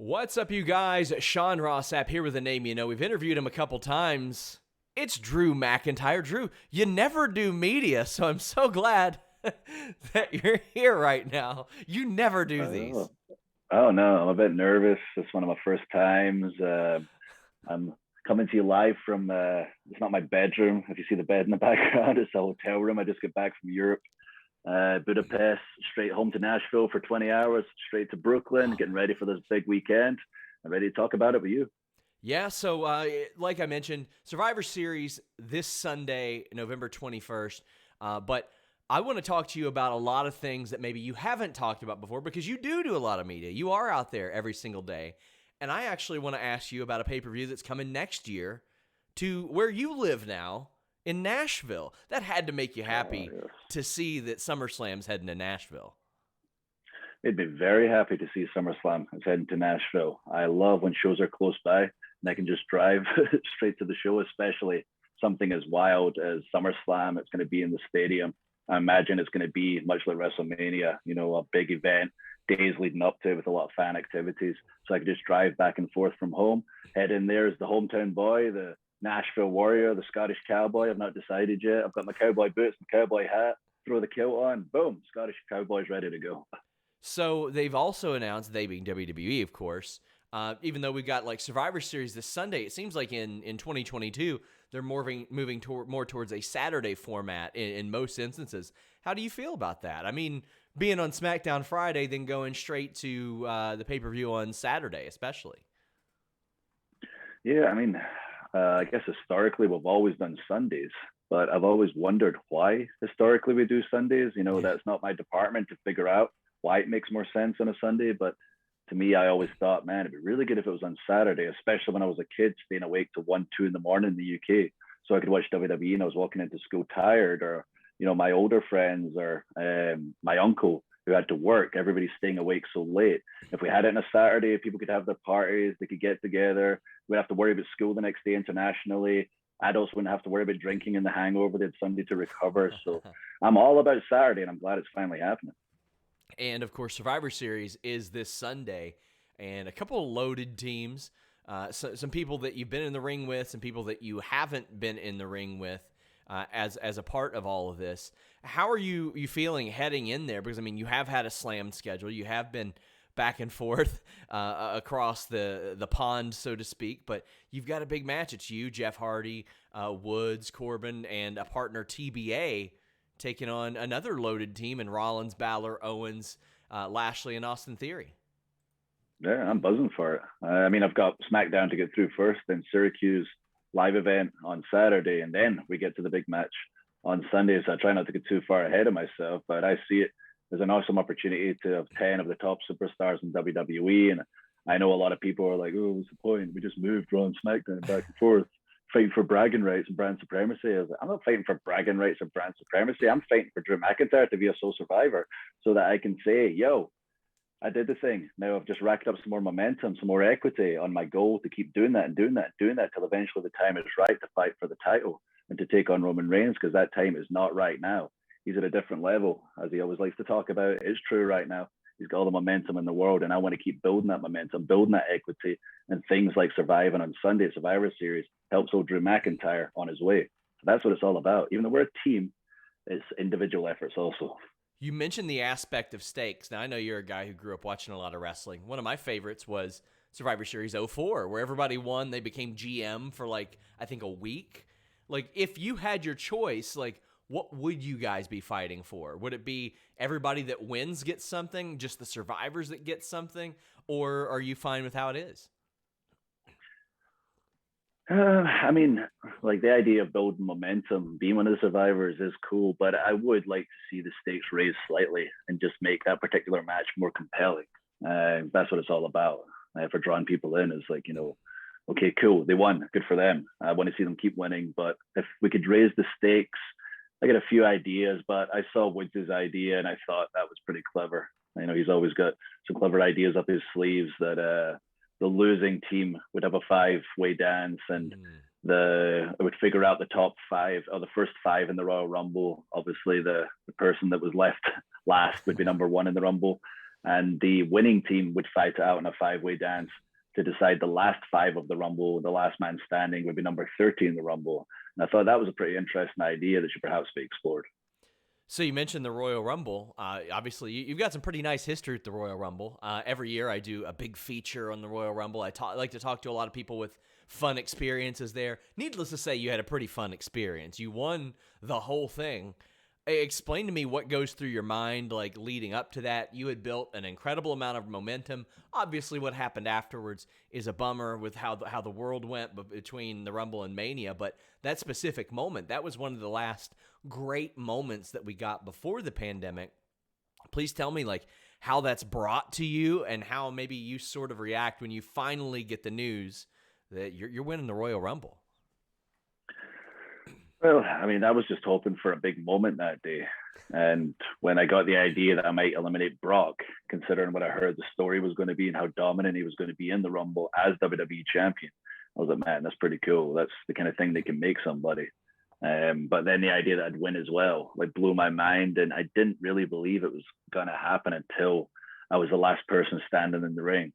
What's up, you guys? Sean Ross Sapp here with a name you know. We've interviewed him a couple times. It's Drew McIntyre. Drew, you never do media, so I'm so glad that you're here right now. You never do these. Oh no, I'm a bit nervous. It's one of my first times. I'm coming to you live from it's not my bedroom. If you see the bed in the background, it's a hotel room. I just got back from Europe, Budapest, straight home to Nashville for 20 hours, straight to Brooklyn, getting ready for this big weekend. I'm ready to talk about it with you. Yeah, so like I mentioned, Survivor Series this Sunday, November 21st. But I want to talk to you about a lot of things that maybe you haven't talked about before because you do a lot of media. You are out there every single day. And I actually want to ask you about a pay-per-view that's coming next year to where you live now in Nashville. That had to make you happy Yes. to see that SummerSlam's heading to Nashville. I'd be very happy to see SummerSlam is heading to Nashville. I love when shows are close by and I can just drive straight to the show, especially something as wild as SummerSlam. It's going to be in the stadium. I imagine it's going to be much like WrestleMania, a big event, days leading up to it with a lot of fan activities. So I could just drive back and forth from home, head in there as the hometown boy, the Nashville Warrior, the Scottish Cowboy. I've not decided yet. I've got my cowboy boots, my cowboy hat, throw the kilt on, boom, Scottish Cowboy's ready to go. So they've also announced, they being WWE, of course, even though we've got like Survivor Series this Sunday, it seems like in 2022, they're moving more towards a Saturday format in most instances. How do you feel about that? I mean, being on SmackDown Friday, then going straight to the pay-per-view on Saturday, especially. Yeah, I mean, I guess historically we've always done Sundays, but I've always wondered why historically we do Sundays. That's not my department to figure out why it makes more sense on a Sunday. But to me, I always thought, man, it'd be really good if it was on Saturday, especially when I was a kid staying awake to 1, 2 in the morning in the UK. So I could watch WWE and I was walking into school tired, or, my older friends or my uncle who had to work, everybody's staying awake so late. If we had it on a Saturday, people could have their parties, they could get together. We'd have to worry about school the next day internationally. Adults wouldn't have to worry about drinking and the hangover. They had Sunday to recover. So I'm all about Saturday and I'm glad it's finally happening. And, of course, Survivor Series is this Sunday, and a couple of loaded teams, some people that you've been in the ring with, some people that you haven't been in the ring with as a part of all of this. How are you feeling heading in there? Because, I mean, you have had a slammed schedule. You have been back and forth across the pond, so to speak, but you've got a big match. It's you, Jeff Hardy, Woods, Corbin, and a partner, TBA, taking on another loaded team in Rollins, Balor, Owens, Lashley, and Austin Theory. Yeah, I'm buzzing for it. I mean, I've got SmackDown to get through first, then Syracuse live event on Saturday, and then we get to the big match on Sunday. So I try not to get too far ahead of myself, but I see it as an awesome opportunity to have 10 of the top superstars in WWE. And I know a lot of people are like, oh, what's the point? We just moved Raw and SmackDown back and forth, fighting for bragging rights and brand supremacy. I was like, I'm not fighting for bragging rights or brand supremacy. I'm fighting for Drew McIntyre to be a sole survivor so that I can say, yo, I did the thing. Now I've just racked up some more momentum, some more equity on my goal to keep doing that and doing that and doing that till eventually the time is right to fight for the title and to take on Roman Reigns, because that time is not right now. He's at a different level, as he always likes to talk about. It's true right now. He's got all the momentum in the world, and I want to keep building that momentum, building that equity, and things like surviving on Sunday, Survivor Series, helps old Drew McIntyre on his way. So that's what it's all about. Even though we're a team, it's individual efforts also. You mentioned the aspect of stakes. Now, I know you're a guy who grew up watching a lot of wrestling. One of my favorites was Survivor Series 04, where everybody won. They became GM for, I think a week. If you had your choice, what would you guys be fighting for? Would it be everybody that wins gets something, just the survivors that get something, or are you fine with how it is? I mean, the idea of building momentum, being one of the survivors is cool, but I would like to see the stakes raised slightly and just make that particular match more compelling. That's what it's all about. For drawing people in, is okay, cool, they won, good for them. I want to see them keep winning, but if we could raise the stakes, I got a few ideas, but I saw Woods' idea and I thought that was pretty clever. He's always got some clever ideas up his sleeves that the losing team would have a 5-way dance, and it would figure out the top 5 or the first 5 in the Royal Rumble. Obviously, the person that was left last would be number 1 in the Rumble. and the winning team would fight it out in a 5-way dance to decide the last 5 of the Rumble. The last man standing would be number 30 in the Rumble. And I thought that was a pretty interesting idea that should perhaps be explored. So you mentioned the Royal Rumble. Obviously, you've got some pretty nice history with the Royal Rumble. Every year I do a big feature on the Royal Rumble. I like to talk to a lot of people with fun experiences there. Needless to say, you had a pretty fun experience. You won the whole thing. Explain to me what goes through your mind, like leading up to that. You had built an incredible amount of momentum. Obviously, what happened afterwards is a bummer with how the world went between the Rumble and Mania. But that specific moment, that was one of the last great moments that we got before the pandemic. Please tell me, like, how that's brought to you and how maybe you sort of react when you finally get the news that you're winning the Royal Rumble. Well, I mean, I was just hoping for a big moment that day. And when I got the idea that I might eliminate Brock, considering what I heard the story was going to be and how dominant he was going to be in the Rumble as WWE champion, I was like, man, that's pretty cool. That's the kind of thing that can make somebody. But then the idea that I'd win as well, like, blew my mind. And I didn't really believe it was going to happen until I was the last person standing in the ring.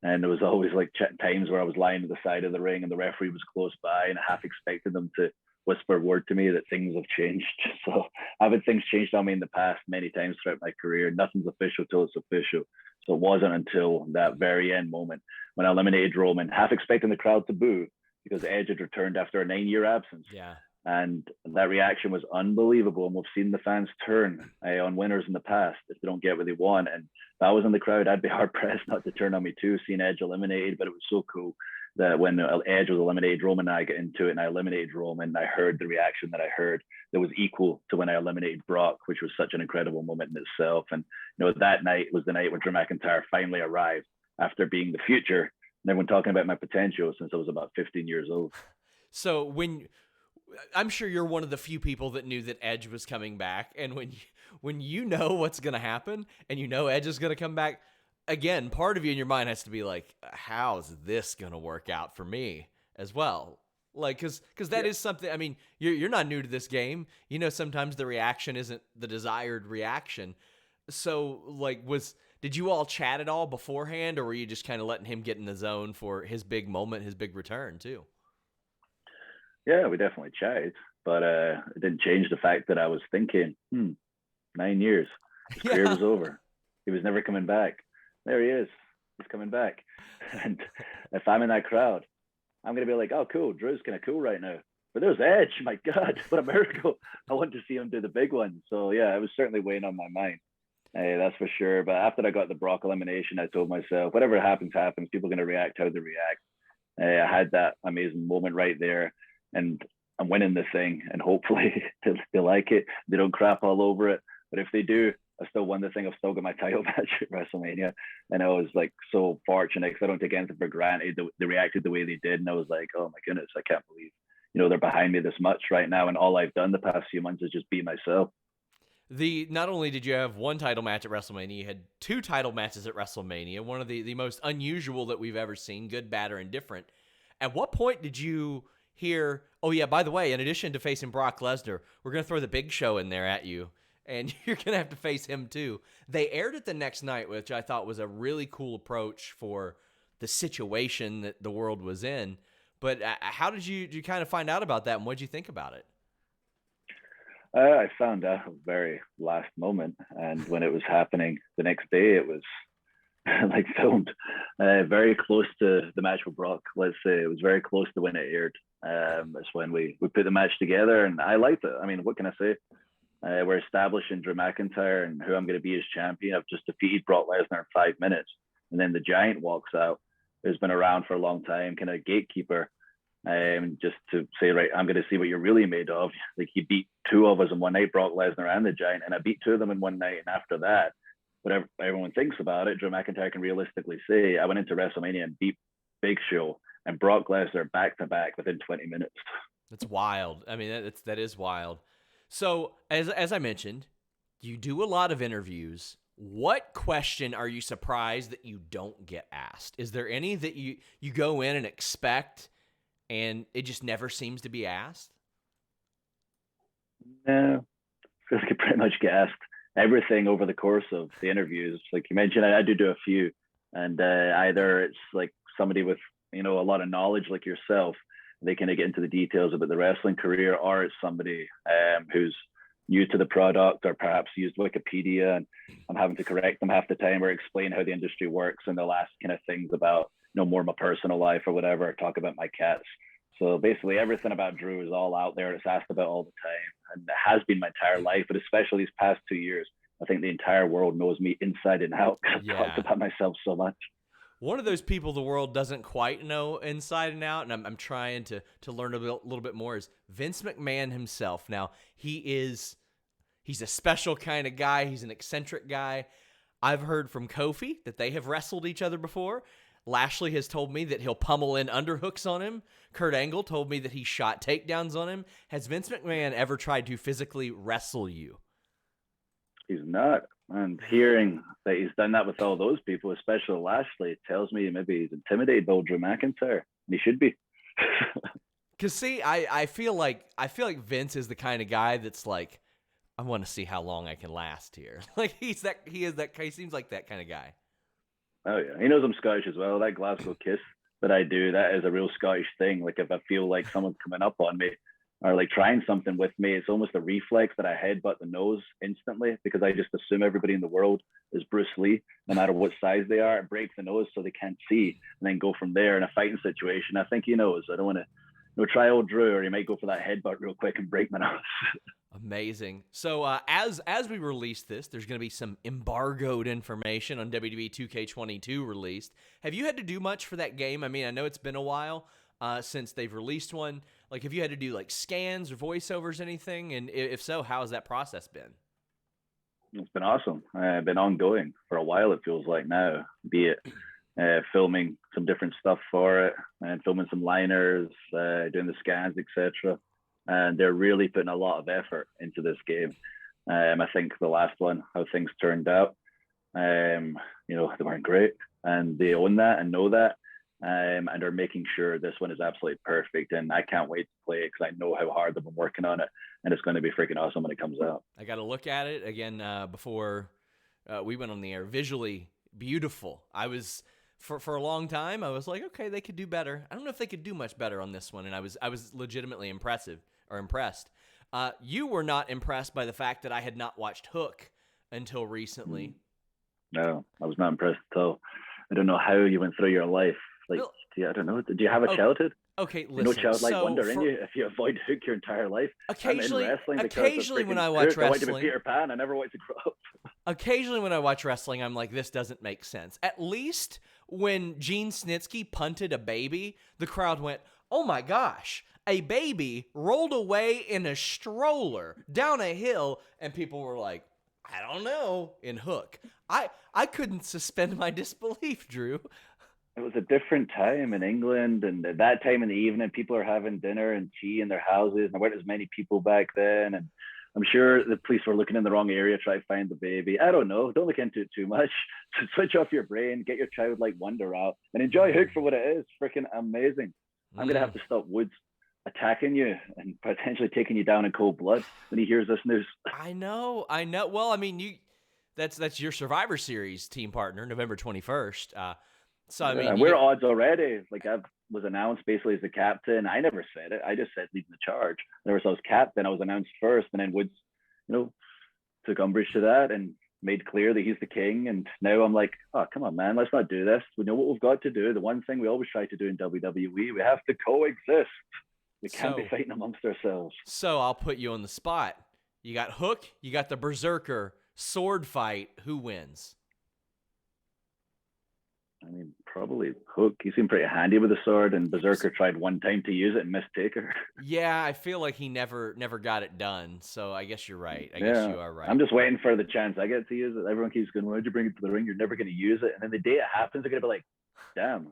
And there was always like times where I was lying to the side of the ring and the referee was close by, and I half expected them to whisper a word to me that things have changed. So I've had things changed on me in the past many times throughout my career. Nothing's official till it's official. So it wasn't until that very end moment when I eliminated Roman, half expecting the crowd to boo because Edge had returned after a 9-year absence. Yeah. And that reaction was unbelievable. And we've seen the fans turn on winners in the past if they don't get what they want. And if I was in the crowd, I'd be hard pressed not to turn on me too, seeing Edge eliminated. But it was so cool that when Edge was eliminated, Roman and I got into it, and I eliminated Roman, and I heard the reaction that I heard that was equal to when I eliminated Brock, which was such an incredible moment in itself. And, you know, that night was the night when Drew McIntyre finally arrived after being the future and everyone talking about my potential since I was about 15 years old. So I'm sure you're one of the few people that knew that Edge was coming back, and when you know what's going to happen and you know Edge is going to come back, again, part of you in your mind has to be like, how's this going to work out for me as well? Like, because that is something, I mean, you're not new to this game. You know, sometimes the reaction isn't the desired reaction. So, like, did you all chat at all beforehand, or were you just kind of letting him get in the zone for his big moment, his big return too? Yeah, we definitely chatted, but it didn't change the fact that I was thinking, 9 years, his career was over. He was never coming back. There he is. He's coming back. And if I'm in that crowd, I'm going to be like, oh, cool. Drew's kind of cool right now. But there's Edge. My God, what a miracle. I want to see him do the big one. So, yeah, it was certainly weighing on my mind. That's for sure. But after I got the Brock elimination, I told myself, whatever happens, happens. People are going to react how they react. I had that amazing moment right there. And I'm winning this thing. And hopefully they like it. They don't crap all over it. But if they do, I still won the thing. I've still got my title match at WrestleMania. And I was like so fortunate because I don't take anything for granted. They reacted the way they did. And I was like, oh my goodness, I can't believe, they're behind me this much right now. And all I've done the past few months is just be myself. Not only did you have one title match at WrestleMania, you had 2 title matches at WrestleMania, one of the most unusual that we've ever seen, good, bad, or indifferent. At what point did you hear, oh yeah, by the way, in addition to facing Brock Lesnar, we're going to throw the Big Show in there at you, and you're going to have to face him too. They aired it the next night, which I thought was a really cool approach for the situation that the world was in. But how did you kind of find out about that, and what did you think about it? I found out very last moment, and when it was happening the next day, it was like filmed. Very close to the match with Brock. Let's say it was very close to when it aired. That's when we put the match together, and I liked it. I mean, what can I say? We're establishing Drew McIntyre and who I'm going to be as champion. I've just defeated Brock Lesnar in 5 minutes, and then the Giant walks out, who's been around for a long time, kind of gatekeeper. Just to say, right, I'm going to see what you're really made of. Like, he beat 2 of us in one night, Brock Lesnar and the Giant, and I beat 2 of them in one night. And after that, whatever everyone thinks about it, Drew McIntyre can realistically say, I went into WrestleMania and beat Big Show and Brock Lesnar back to back within 20 minutes. That's wild. I mean, that is wild. So, as I mentioned, you do a lot of interviews. What question are you surprised that you don't get asked? Is there any that you go in and expect, and it just never seems to be asked? No, I feel like I pretty much get asked everything over the course of the interviews. Like you mentioned, I do a few, and either it's like somebody with a lot of knowledge like yourself, they kind of get into the details about the wrestling career, or it's somebody who's new to the product or perhaps used Wikipedia, and I'm having to correct them half the time or explain how the industry works, and they'll ask kind of things about more my personal life or whatever, or talk about my cats. So basically everything about Drew is all out there. It's asked about all the time, and it has been my entire life, but especially these past 2 years, I think the entire world knows me inside and out because I've talked about myself so much. One of those people the world doesn't quite know inside and out, and I'm trying to learn a little bit more, is Vince McMahon himself. Now, he's a special kind of guy. He's an eccentric guy. I've heard from Kofi that they have wrestled each other before. Lashley has told me that he'll pummel in underhooks on him. Kurt Angle told me that he shot takedowns on him. Has Vince McMahon ever tried to physically wrestle you? He's not. And hearing that he's done that with all those people, especially Lashley, tells me maybe he's intimidated by Drew McIntyre. And he should be. Because see, I feel like Vince is the kind of guy that's like, I want to see how long I can last here. Like he seems like that kind of guy. Oh yeah, he knows I'm Scottish as well. That Glasgow kiss that I do, that is a real Scottish thing. Like if I feel like someone's coming up on me or like trying something with me, it's almost a reflex that I headbutt the nose instantly, because I just assume everybody in the world is Bruce Lee, no matter what size they are. I break the nose so they can't see, and then go from there in a fighting situation. I think he knows. I don't want to try old Drew, or he might go for that headbutt real quick and break my nose. Amazing. So as we release this, there's going to be some embargoed information on WWE 2K22 released. Have you had to do much for that game? I mean, I know it's been a while since they've released one. Like, have you had to do like scans or voiceovers, anything? And if so, how has that process been? It's been awesome. Been ongoing for a while, it feels like now, be it filming some different stuff for it and filming some liners, doing the scans, etc. And they're really putting a lot of effort into this game. I think the last one, how things turned out, they weren't great, and they own that and know that, and are making sure this one is absolutely perfect. And I can't wait to play it, because I know how hard they've been working on it, and it's going to be freaking awesome when it comes out. I got to look at it again before we went on the air. Visually beautiful. I was for a long time, I was like, okay, they could do better. I don't know if they could do much better on this one, and I was legitimately impressed. You were not impressed by the fact that I had not watched Hook until recently. No, I was not impressed at all. I don't know how you went through your life. Like, I don't know. Did you have a childhood? Okay, listen. No childlike wonder in you if you avoid Hook your entire life. Occasionally when I watch wrestling, I wanted to be Peter Pan. I never wanted to grow up. Occasionally when I watch wrestling, I'm like, this doesn't make sense. At least when Gene Snitsky punted a baby, the crowd went, oh my gosh, a baby rolled away in a stroller down a hill, and people were like, I don't know, in Hook. I couldn't suspend my disbelief, Drew. It was a different time in England, and at that time in the evening, people are having dinner and tea in their houses, and there weren't as many people back then, and I'm sure the police were looking in the wrong area to try to find the baby. I don't know. Don't look into it too much. Switch off your brain, get your childlike wonder out, and enjoy Hook for what it is. Freaking amazing. I'm going to have to stop Woods attacking you and potentially taking you down in cold blood when he hears this news. I know. Well, I mean, that's your Survivor Series team partner, November 21st. So, I mean, we're odds already. Like, I was announced basically as the captain. I never said it. I just said leading the charge. There was I was captain. I was announced first, and then Woods, took umbrage to that and made clear that he's the king. And now I'm like, oh, come on, man, let's not do this. We know what we've got to do. The one thing we always try to do in WWE, we have to coexist. We can't be fighting amongst ourselves. So I'll put you on the spot. You got Hook, you got the Berserker sword fight. Who wins? I mean, probably Hook. He seemed pretty handy with the sword, and Berserker tried one time to use it and missed Taker. Yeah, I feel like he never got it done. So I guess you're right. I guess you are right. I'm just waiting for the chance I get to use it. Everyone keeps going, why'd you bring it to the ring? You're never going to use it. And then the day it happens, they're going to be like, damn,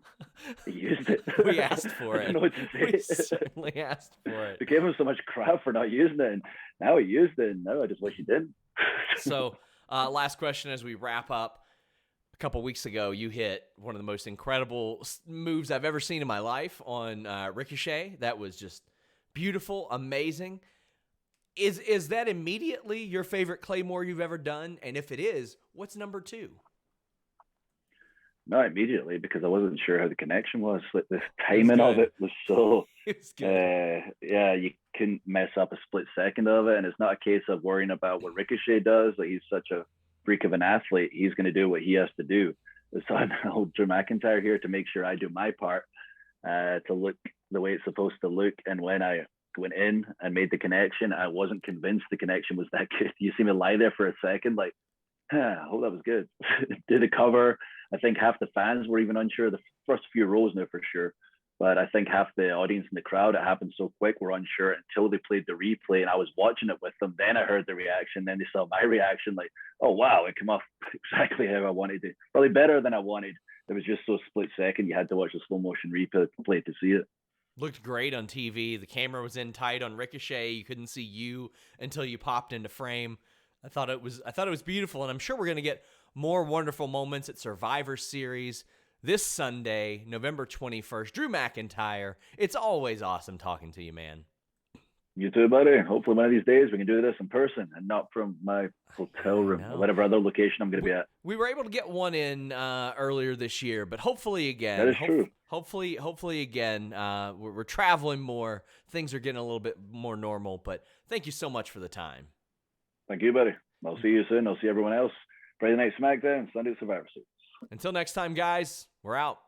he used it. We asked for it. I don't know what to say. We certainly asked for it. We gave him so much crap for not using it, and now he used it, and now I just wish he didn't. So, last question as we wrap up. A couple weeks ago, you hit one of the most incredible moves I've ever seen in my life on Ricochet. That was just beautiful, amazing. Is that immediately your favorite Claymore you've ever done? And if it is, what's number 2? Not immediately, because I wasn't sure how the connection was. Like, the It was timing of good. it was so, It was good. yeah, you couldn't mess up a split second of it. And it's not a case of worrying about what Ricochet does. Like, he's such a freak of an athlete. He's going to do what he has to do. So I'm old Drew McIntyre here to make sure I do my part, to look the way it's supposed to look. And when I went in and made the connection, I wasn't convinced the connection was that good. You see me lie there for a second, like, I hope that was good. Did a cover. I think half the fans were even unsure. The first few rows now for sure, but I think half the audience in the crowd, it happened so quick, were unsure until they played the replay and I was watching it with them. Then I heard the reaction. Then they saw my reaction, like, oh wow, it came off exactly how I wanted it. Probably better than I wanted. It was just so split second. You had to watch the slow motion replay to see it. Looked great on TV. The camera was in tight on Ricochet. You couldn't see you until you popped into frame. I thought it was beautiful, and I'm sure we're going to get more wonderful moments at Survivor Series this Sunday, November 21st. Drew McIntyre, it's always awesome talking to you, man. You too, buddy. Hopefully one of these days we can do this in person and not from my hotel room or whatever other location I'm going to be at. We were able to get one in earlier this year, but hopefully again. That is true. Hopefully again. We're traveling more. Things are getting a little bit more normal, but thank you so much for the time. Thank you, buddy. I'll see you soon. I'll see everyone else Friday Night SmackDown, Sunday Survivor Series. Until next time, guys, we're out.